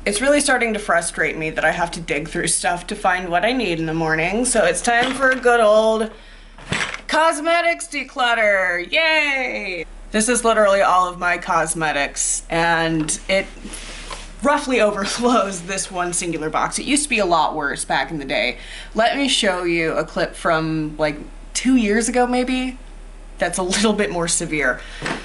It's really starting to frustrate me that I have to dig through stuff to find what I need in the morning, so it's time for a good old cosmetics declutter. Yay! This is literally all of my cosmetics, and it roughly overflows this one singular box. It used to be a lot worse back in the day. Let me show you a clip from like 2 years ago maybe. That's a little bit more severe.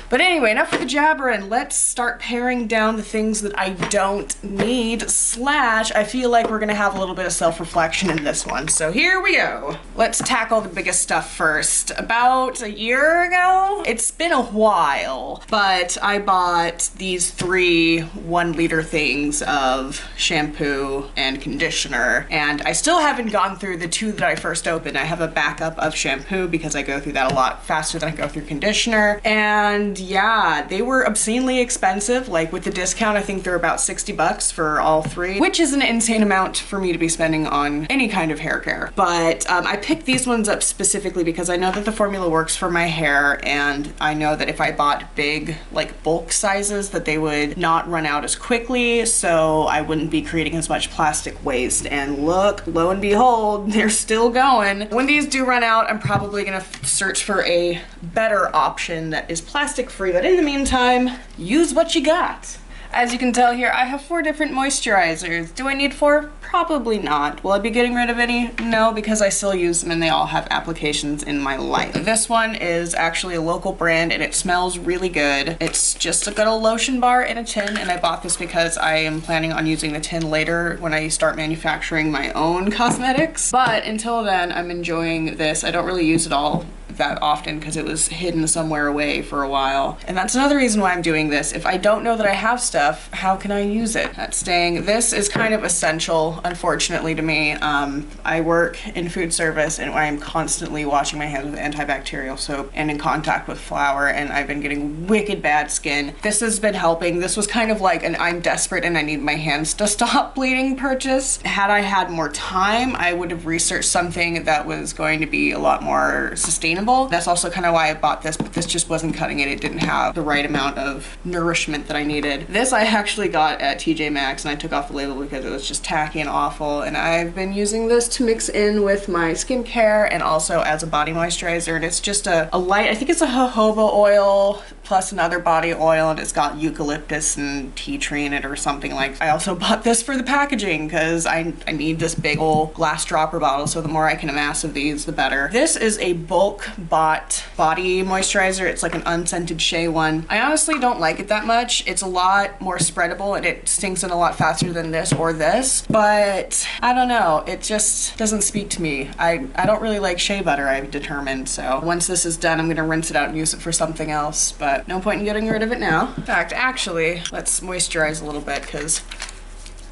But anyway, enough of the jabbering. Let's start paring down the things that I don't need, slash I feel like we're gonna have a little bit of self-reflection in this one. So here we go. Let's tackle the biggest stuff first. About a year ago? It's been a while, but I bought these 3 1-liter things of shampoo and conditioner, and I still haven't gone through the 2 that I first opened. I have a backup of shampoo because I go through that a lot faster than I go through conditioner, and yeah, they were obscenely expensive. Like with the discount, I think they're about 60 bucks for all 3, which is an insane amount for me to be spending on any kind of hair care. But I picked these ones up specifically because I know that the formula works for my hair, and I know that if I bought big, like bulk sizes, that they would not run out as quickly, so I wouldn't be creating as much plastic waste. And look, lo and behold, they're still going. When these do run out, I'm probably gonna search for a better option that is plastic free, but in the meantime, use what you got. As you can tell here, I have 4 different moisturizers. Do I need 4? Probably not. Will I be getting rid of any? No, because I still use them and they all have applications in my life. This one is actually a local brand and it smells really good. It's just a good old lotion bar in a tin, and I bought this because I am planning on using the tin later when I start manufacturing my own cosmetics. But until then, I'm enjoying this. I don't really use it all that often because it was hidden somewhere away for a while. And that's another reason why I'm doing this. If I don't know that I have stuff, how can I use it? That's staying. This is kind of essential, unfortunately, to me. I work in food service and I'm constantly washing my hands with antibacterial soap and in contact with flour, and I've been getting wicked bad skin. This has been helping. This was kind of like an I'm desperate and I need my hands to stop bleeding purchase. Had I had more time, I would have researched something that was going to be a lot more sustainable. That's also kind of why I bought this, but this just wasn't cutting it. It didn't have the right amount of nourishment that I needed. This I actually got at TJ Maxx and I took off the label because it was just tacky and awful, and I've been using this to mix in with my skincare and also as a body moisturizer, and it's just a light, I think it's a jojoba oil plus another body oil, and it's got eucalyptus and tea tree in it or something. Like, I also bought this for the packaging because I need this big old glass dropper bottle, so the more I can amass of these, the better. This is a bulk bought body moisturizer. It's like an unscented shea one. I honestly don't like it that much. It's a lot more spreadable and it stinks in a lot faster than this or this, but I don't know, it just doesn't speak to me. I don't really like shea butter, I've determined, so once this is done, I'm gonna rinse it out and use it for something else, but no point in getting rid of it now. In fact, actually, let's moisturize a little bit because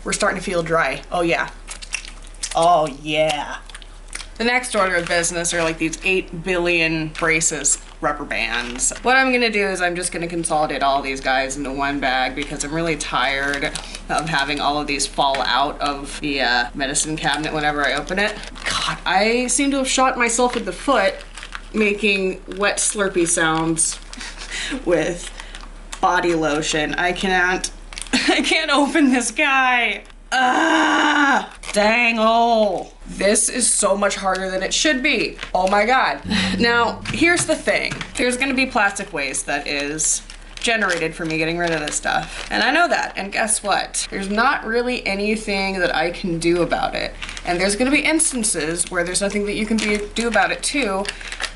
we're starting to feel dry. Oh yeah. Oh yeah. The next order of business are like these 8 billion braces rubber bands. What I'm gonna do is I'm just gonna consolidate all these guys into one bag because I'm really tired of having all of these fall out of the medicine cabinet whenever I open it. God, I seem to have shot myself in the foot making wet slurpy sounds with body lotion. I can't open this guy. Ah, dang, oh. This is so much harder than it should be. Oh my God. Now, here's the thing. There's gonna be plastic waste that is generated for me getting rid of this stuff. And I know that, and guess what? There's not really anything that I can do about it. And there's gonna be instances where there's nothing that you can do about it too.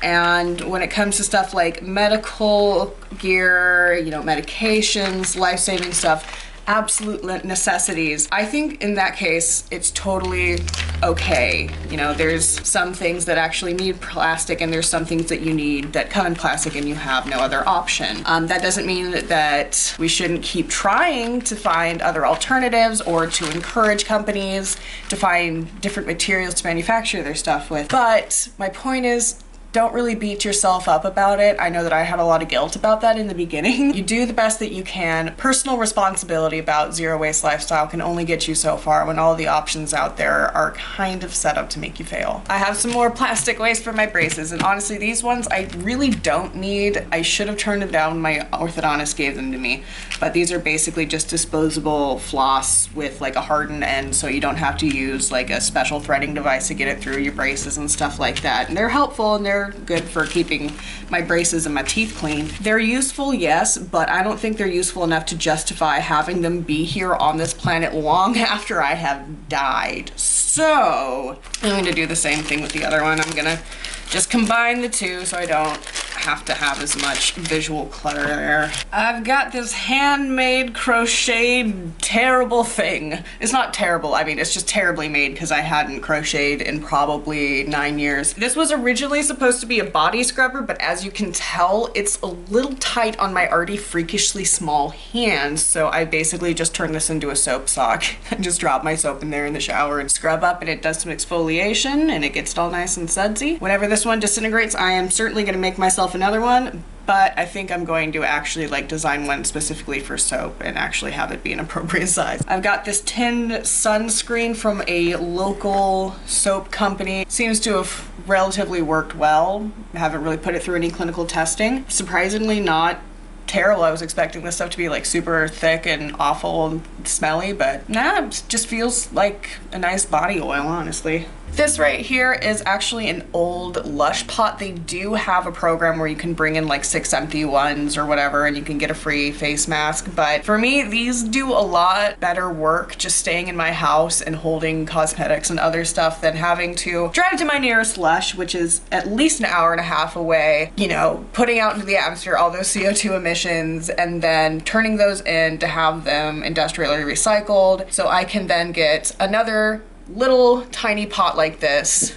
And when it comes to stuff like medical gear, you know, medications, life-saving stuff, absolute necessities, I think in that case it's totally okay. You know, there's some things that actually need plastic and there's some things that you need that come in plastic and you have no other option. That doesn't mean that we shouldn't keep trying to find other alternatives or to encourage companies to find different materials to manufacture their stuff with. But my point is, Don't really beat yourself up about it. I know that I had a lot of guilt about that in the beginning. You do the best that you can. Personal responsibility about zero waste lifestyle can only get you so far when all the options out there are kind of set up to make you fail. I have some more plastic waste for my braces, and honestly these ones I really don't need. I should have turned them down when my orthodontist gave them to me, but these are basically just disposable floss with like a hardened end, so you don't have to use like a special threading device to get it through your braces and stuff like that. And they're helpful and they're good for keeping my braces and my teeth clean. They're useful, yes, but I don't think they're useful enough to justify having them be here on this planet long after I have died. So I'm going to do the same thing with the other one. I'm gonna just combine the two so I don't have to have as much visual clutter there. I've got this handmade crocheted terrible thing. It's not terrible, I mean it's just terribly made because I hadn't crocheted in probably 9 years. This was originally supposed to be a body scrubber, but as you can tell it's a little tight on my already freakishly small hands, so I basically just turned this into a soap sock and just drop my soap in there in the shower and scrub up, and it does some exfoliation and it gets it all nice and sudsy. Whenever this one disintegrates, I am certainly going to make myself another one, but I think I'm going to actually like design one specifically for soap and actually have it be an appropriate size. I've got this tinned sunscreen from a local soap company. Seems to have relatively worked well. I haven't really put it through any clinical testing. Surprisingly not terrible. I was expecting this stuff to be like super thick and awful and smelly, but nah, it just feels like a nice body oil, honestly. This right here is actually an old Lush Pot. They do have a program where you can bring in like 6 empty ones or whatever and you can get a free face mask, but for me these do a lot better work just staying in my house and holding cosmetics and other stuff than having to drive to my nearest Lush, which is at least an hour and a half away, you know, putting out into the atmosphere all those CO2 emissions and then turning those in to have them industrially recycled so I can then get another little tiny pot like this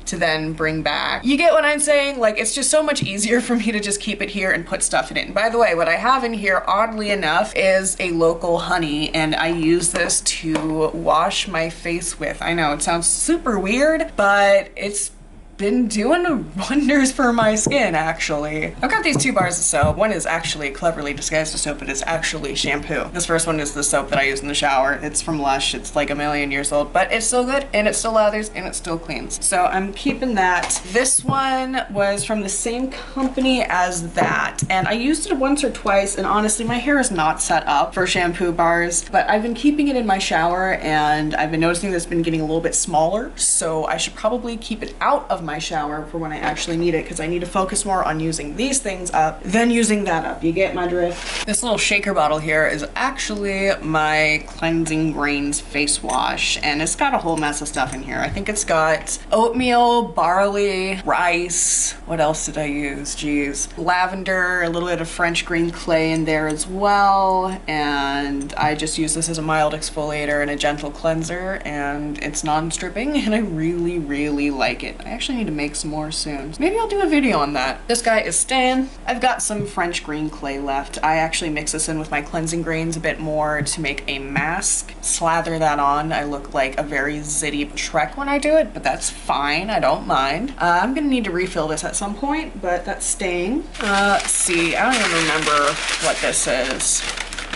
to then bring back. You get what I'm saying? Like, it's just so much easier for me to just keep it here and put stuff in it. And by the way, what I have in here, oddly enough, is a local honey, and I use this to wash my face with. I know it sounds super weird, but it's been doing wonders for my skin, actually. I've got these 2 bars of soap. One is actually cleverly disguised as soap, but it's actually shampoo. This first one is the soap that I use in the shower. It's from Lush. It's like a million years old, but it's still good and it still lathers and it still cleans. So I'm keeping that. This one was from the same company as that, and I used it once or twice, and honestly my hair is not set up for shampoo bars, but I've been keeping it in my shower and I've been noticing that it's been getting a little bit smaller, so I should probably keep it out of my shower for when I actually need it, because I need to focus more on using these things up than using that up. You get my drift? This little shaker bottle here is actually my Cleansing Grains face wash, and it's got a whole mess of stuff in here. I think it's got oatmeal, barley, rice. What else did I use? Geez. Lavender, a little bit of French green clay in there as well, and I just use this as a mild exfoliator and a gentle cleanser, and it's non-stripping, and I really, really like it. I actually need to make some more soon. Maybe I'll do a video on that. This guy is staying. I've got some French green clay left. I actually mix this in with my cleansing grains a bit more to make a mask. Slather that on. I look like a very zitty Shrek when I do it, but that's fine. I don't mind. I'm gonna need to refill this at some point, but that's staying. Let's see. I don't even remember what this is.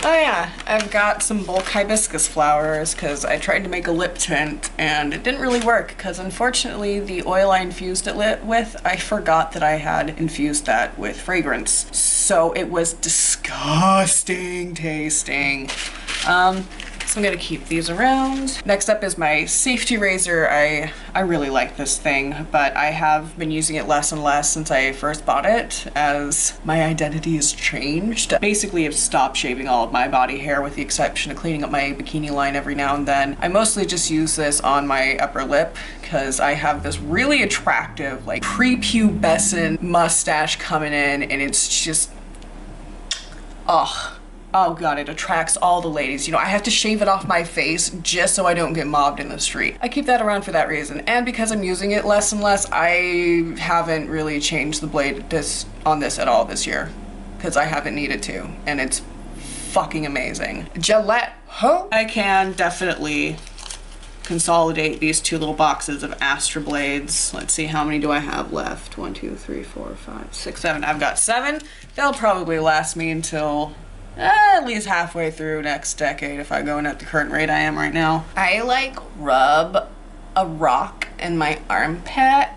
Oh yeah, I've got some bulk hibiscus flowers because I tried to make a lip tint and it didn't really work because unfortunately the oil I infused it with, I forgot that I had infused that with fragrance. So it was disgusting tasting. So I'm gonna keep these around. Next up is my safety razor. I really like this thing, but I have been using it less and less since I first bought it as my identity has changed. Basically, I've stopped shaving all of my body hair with the exception of cleaning up my bikini line every now and then. I mostly just use this on my upper lip because I have this really attractive, like prepubescent mustache coming in, and it's just, oh god, it attracts all the ladies. You know, I have to shave it off my face just so I don't get mobbed in the street. I keep that around for that reason. And because I'm using it less and less, I haven't really changed the blade on this at all this year. Because I haven't needed to. And it's fucking amazing. Gillette, ho! I can definitely consolidate these two little boxes of Astra Blades. Let's see, how many do I have left? 1, 2, 3, 4, 5, 6, 7. I've got 7. They'll probably last me until at least halfway through next decade if I go in at the current rate I am right now. I like rub a rock in my armpit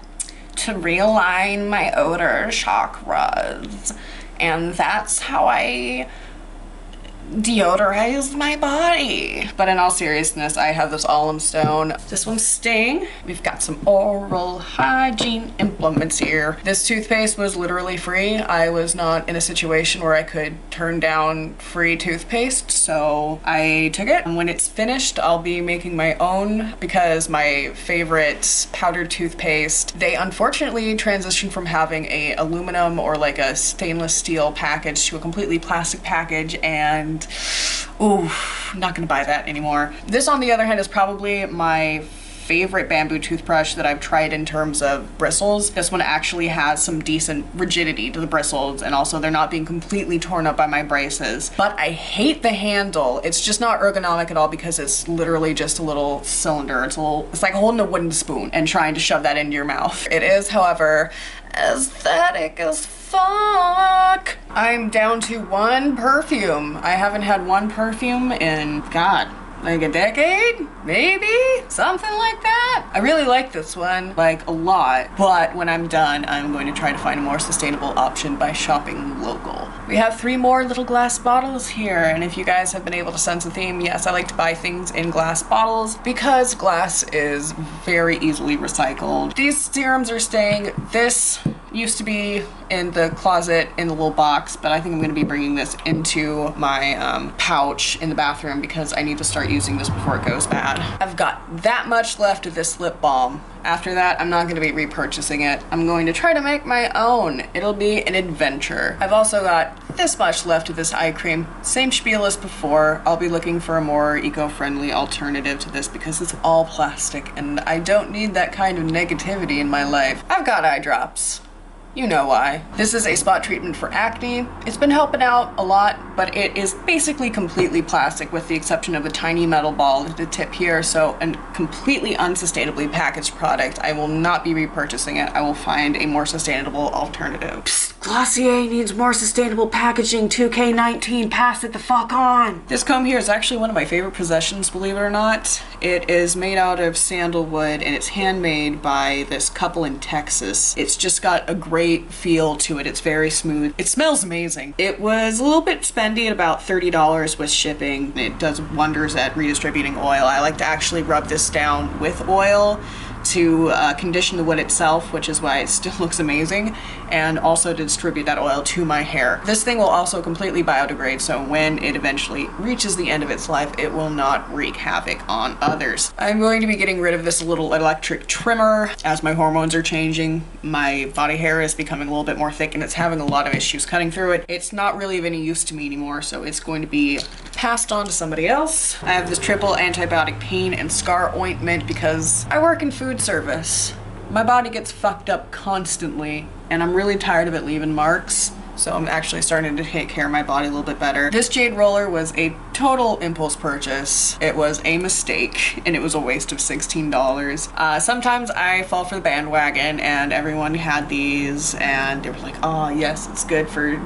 to realign my odor chakras, and that's how I deodorize my body. But in all seriousness, I have this alum stone. This one's Sting. We've got some oral hygiene implements here. This toothpaste was literally free. I was not in a situation where I could turn down free toothpaste, so I took it. And when it's finished, I'll be making my own, because my favorite powdered toothpaste, they unfortunately transitioned from having a aluminum or like a stainless steel package to a completely plastic package, and ooh, not gonna buy that anymore. This, on the other hand, is probably my favorite bamboo toothbrush that I've tried in terms of bristles. This one actually has some decent rigidity to the bristles, and also they're not being completely torn up by my braces. But I hate the handle. It's just not ergonomic at all because it's literally just a little cylinder. It's like holding a wooden spoon and trying to shove that into your mouth. It is, however, aesthetic as fuck. I'm down to 1 perfume. I haven't had 1 perfume in, God, like a decade, maybe? Something like that. I really like this one, like a lot, but when I'm done, I'm going to try to find a more sustainable option by shopping local. We have 3 more little glass bottles here, and if you guys have been able to sense a theme, yes, I like to buy things in glass bottles because glass is very easily recycled. These serums are staying. This used to be in the closet in the little box, but I think I'm going to be bringing this into my pouch in the bathroom because I need to start using this before it goes bad. I've got that much left of this lip balm. After that, I'm not going to be repurchasing it. I'm going to try to make my own. It'll be an adventure. I've also got this much left of this eye cream. Same spiel as before. I'll be looking for a more eco-friendly alternative to this because it's all plastic and I don't need that kind of negativity in my life. I've got eye drops. You know why. This is a spot treatment for acne. It's been helping out a lot, but it is basically completely plastic with the exception of a tiny metal ball at the tip here, so a completely unsustainably packaged product. I will not be repurchasing it. I will find a more sustainable alternative. Psst, Glossier needs more sustainable packaging. 2K19, pass it the fuck on. This comb here is actually one of my favorite possessions, believe it or not. It is made out of sandalwood and it's handmade by this couple in Texas. It's just got a great feel to it. It's very smooth. It smells amazing. It was a little bit spendy at about $30 with shipping. It does wonders at redistributing oil. I like to actually rub this down with oil to condition the wood itself, which is why it still looks amazing, and also to distribute that oil to my hair. This thing will also completely biodegrade, so when it eventually reaches the end of its life, it will not wreak havoc on others. I'm going to be getting rid of this little electric trimmer. As my hormones are changing, my body hair is becoming a little bit more thick and it's having a lot of issues cutting through it. It's not really of any use to me anymore, so it's going to be passed on to somebody else. I have this triple antibiotic pain and scar ointment because I work in food service. My body gets fucked up constantly and I'm really tired of it leaving marks. So I'm actually starting to take care of my body a little bit better. This jade roller was a total impulse purchase. It was a mistake and it was a waste of $16. Sometimes I fall for the bandwagon and everyone had these and they were like, oh yes, it's good for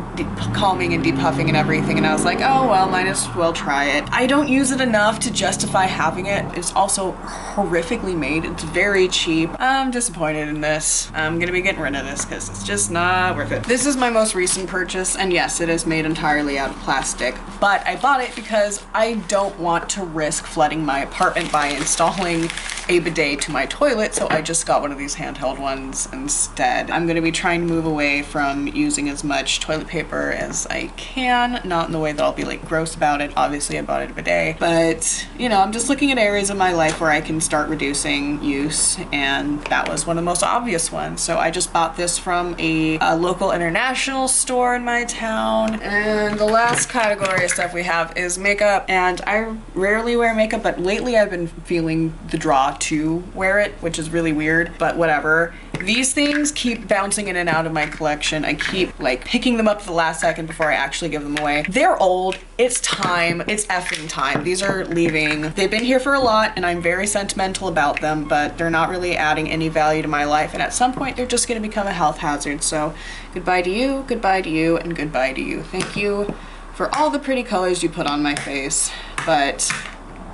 calming and depuffing and everything. And I was like, oh well, might as well try it. I don't use it enough to justify having it. It's also horrifically made. It's very cheap. I'm disappointed in this. I'm gonna be getting rid of this because it's just not worth it. This is my most recent purchase, and yes, it is made entirely out of plastic, but I bought it because I don't want to risk flooding my apartment by installing a bidet to my toilet, so I just got one of these handheld ones instead. I'm going to be trying to move away from using as much toilet paper as I can, not in the way that I'll be like gross about it. Obviously I bought it a bidet, but you know, I'm just looking at areas of my life where I can start reducing use, and that was one of the most obvious ones. So I just bought this from a local international store in my town. And the last category of stuff we have is makeup, and I rarely wear makeup, but lately I've been feeling the draw to wear it, which is really weird, but whatever. These things keep bouncing in and out of my collection. I keep like picking them up at the last second before I actually give them away. They're old. It's time. It's effing time. These are leaving. They've been here for a lot and I'm very sentimental about them, but they're not really adding any value to my life. And at some point they're just gonna become a health hazard. So goodbye to you, and goodbye to you. Thank you for all the pretty colors you put on my face, but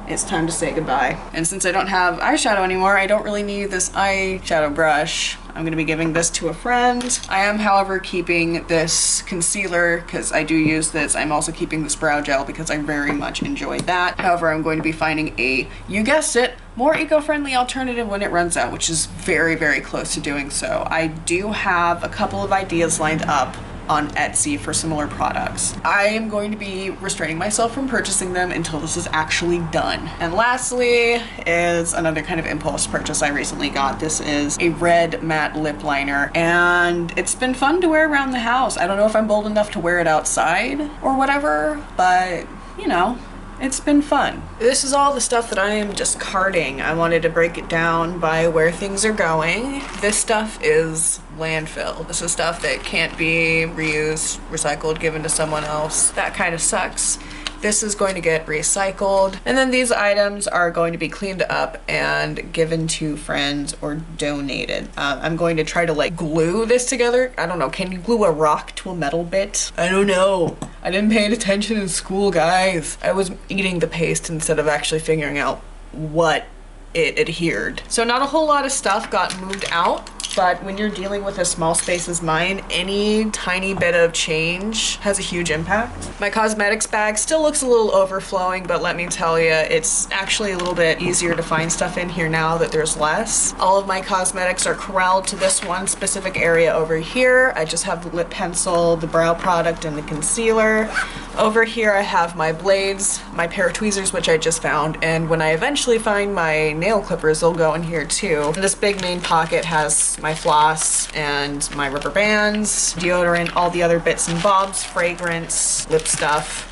it's time to say goodbye. And since I don't have eyeshadow anymore, I don't really need this eyeshadow brush. I'm gonna be giving this to a friend. I am, however, keeping this concealer because I do use this. I'm also keeping this brow gel because I very much enjoy that. However, I'm going to be finding a, you guessed it, more eco-friendly alternative when it runs out, which is very, very close to doing so. I do have a couple of ideas lined up on Etsy for similar products. I am going to be restraining myself from purchasing them until this is actually done. And lastly is another kind of impulse purchase I recently got. This is a red matte lip liner and it's been fun to wear around the house. I don't know if I'm bold enough to wear it outside or whatever, but you know, it's been fun. This is all the stuff that I am discarding. I wanted to break it down by where things are going. This stuff is landfill. This is stuff that can't be reused, recycled, given to someone else. That kind of sucks. This is going to get recycled. And then these items are going to be cleaned up and given to friends or donated. I'm going to try to like glue this together. I don't know, can you glue a rock to a metal bit? I don't know. I didn't pay attention in school, guys. I was eating the paste instead of actually figuring out what it adhered. So not a whole lot of stuff got moved out, but when you're dealing with a small space as mine, any tiny bit of change has a huge impact. My cosmetics bag still looks a little overflowing, but let me tell you, it's actually a little bit easier to find stuff in here now that there's less. All of my cosmetics are corralled to this one specific area over here. I just have the lip pencil, the brow product, and the concealer. Over here I have my blades, my pair of tweezers, which I just found, and when I eventually find my nail clippers, they'll go in here too. And this big main pocket has my floss and my rubber bands, deodorant, all the other bits and bobs, fragrance, lip stuff.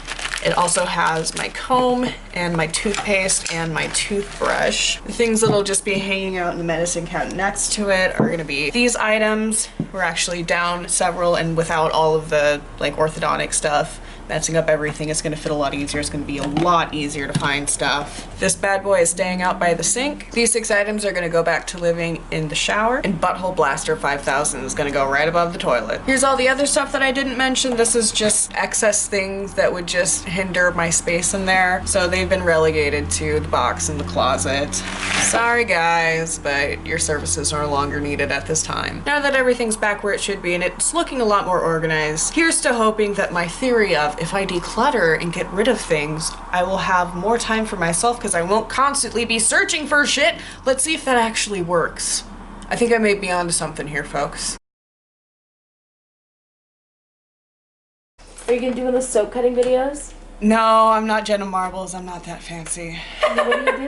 It also has my comb and my toothpaste and my toothbrush. The things that'll just be hanging out in the medicine cabinet next to it are gonna be these items. We're actually down several and without all of the like orthodontic stuff messing up everything, it's gonna fit a lot easier. It's gonna be a lot easier to find stuff. This bad boy is staying out by the sink. These 6 items are gonna go back to living in the shower, and Butthole Blaster 5000 is gonna go right above the toilet. Here's all the other stuff that I didn't mention. This is just excess things that would just hinder my space in there. So they've been relegated to the box in the closet. Sorry guys, but your services are no longer needed at this time. Now that everything's back where it should be and it's looking a lot more organized, here's to hoping that my theory of if I declutter and get rid of things, I will have more time for myself because I won't constantly be searching for shit. Let's see if that actually works. I think I may be onto something here, folks. Are you gonna do one of those soap cutting videos? No, I'm not Jenna Marbles. I'm not that fancy. What are you doing?